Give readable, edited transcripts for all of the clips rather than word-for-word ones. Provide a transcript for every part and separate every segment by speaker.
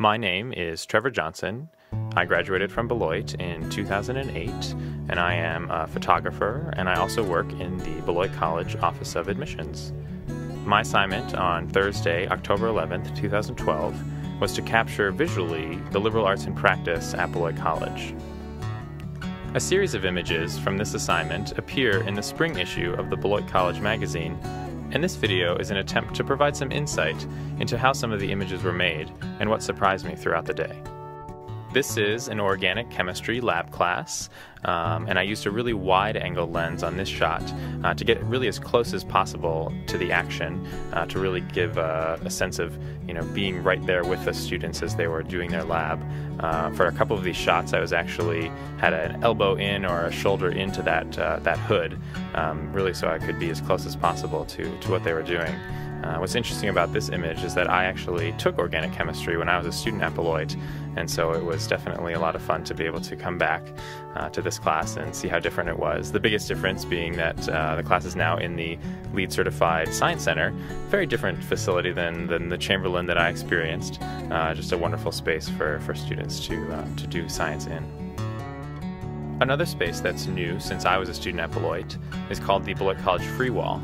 Speaker 1: My name is Trevor Johnson. I graduated from Beloit in 2008, and I am a photographer, and I also work in the Beloit College Office of Admissions. My assignment on Thursday, October 11th, 2012, was to capture visually the liberal arts in practice at Beloit College. A series of images from this assignment appear in the spring issue of the Beloit College magazine, and this video is an attempt to provide some insight into how some of the images were made and what surprised me throughout the day. This is an organic chemistry lab class, and I used a really wide-angle lens on this shot to get really as close as possible to the action, to really give a sense of, being right there with the students as they were doing their lab. For a couple of these shots, I was actually had an elbow in or a shoulder into that hood, really so I could be as close as possible to what they were doing. What's interesting about this image is that I actually took organic chemistry when I was a student at Beloit, and so it was definitely a lot of fun to be able to come back to this class and see how different it was. The biggest difference being that the class is now in the LEED certified Science Center, very different facility than the Chamberlain that I experienced. Just a wonderful space for students to do science in. Another space that's new since I was a student at Beloit is called the Beloit College Free Wall.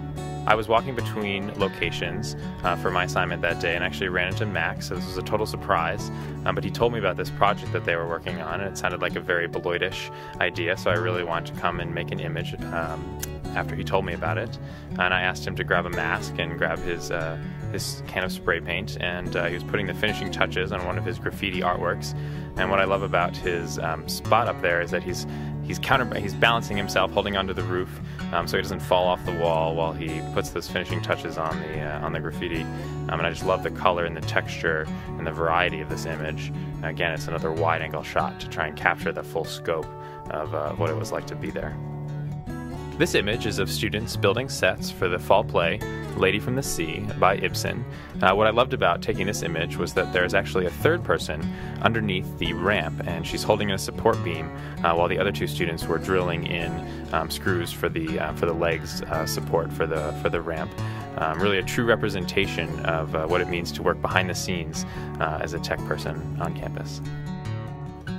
Speaker 1: I was walking between locations for my assignment that day and actually ran into Max, so this was a total surprise, but he told me about this project that they were working on, and it sounded like a very Beloitish idea, so I really wanted to come and make an image after he told me about it. And I asked him to grab a mask and grab his can of spray paint, and he was putting the finishing touches on one of his graffiti artworks. And what I love about his spot up there is that he's balancing himself, holding onto the roof, so he doesn't fall off the wall while he puts those finishing touches on the graffiti. And I just love the color and the texture and the variety of this image. Again, it's another wide-angle shot to try and capture the full scope of what it was like to be there. This image is of students building sets for the fall play, Lady from the Sea by Ibsen. What I loved about taking this image was that there's actually a third person underneath the ramp, and she's holding a support beam while the other two students were drilling in screws for the legs support for the ramp. Really a true representation of what it means to work behind the scenes as a tech person on campus.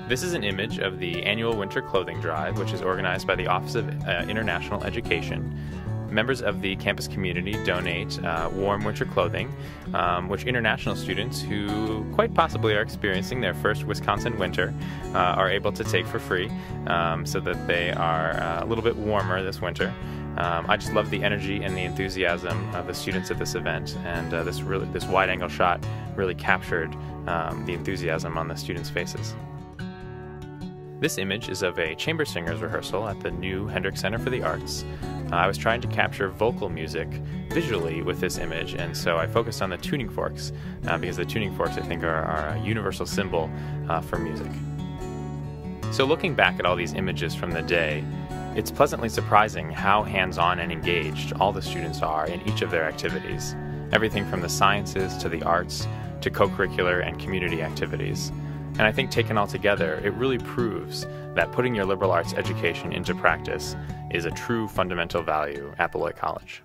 Speaker 1: This is an image of the annual winter clothing drive, which is organized by the Office of International Education. Members of the campus community donate warm winter clothing, which international students who quite possibly are experiencing their first Wisconsin winter are able to take for free, so that they are a little bit warmer this winter. I just love the energy and the enthusiasm of the students at this event, and this wide-angle shot really captured the enthusiasm on the students' faces. This image is of a chamber singers rehearsal at the new Hendrick Center for the Arts. I was trying to capture vocal music visually with this image, and so I focused on the tuning forks, because the tuning forks, I think, are a universal symbol for music. So looking back at all these images from the day, it's pleasantly surprising how hands-on and engaged all the students are in each of their activities. Everything from the sciences to the arts to co-curricular and community activities. And I think taken all together, it really proves that putting your liberal arts education into practice is a true fundamental value at Beloit College.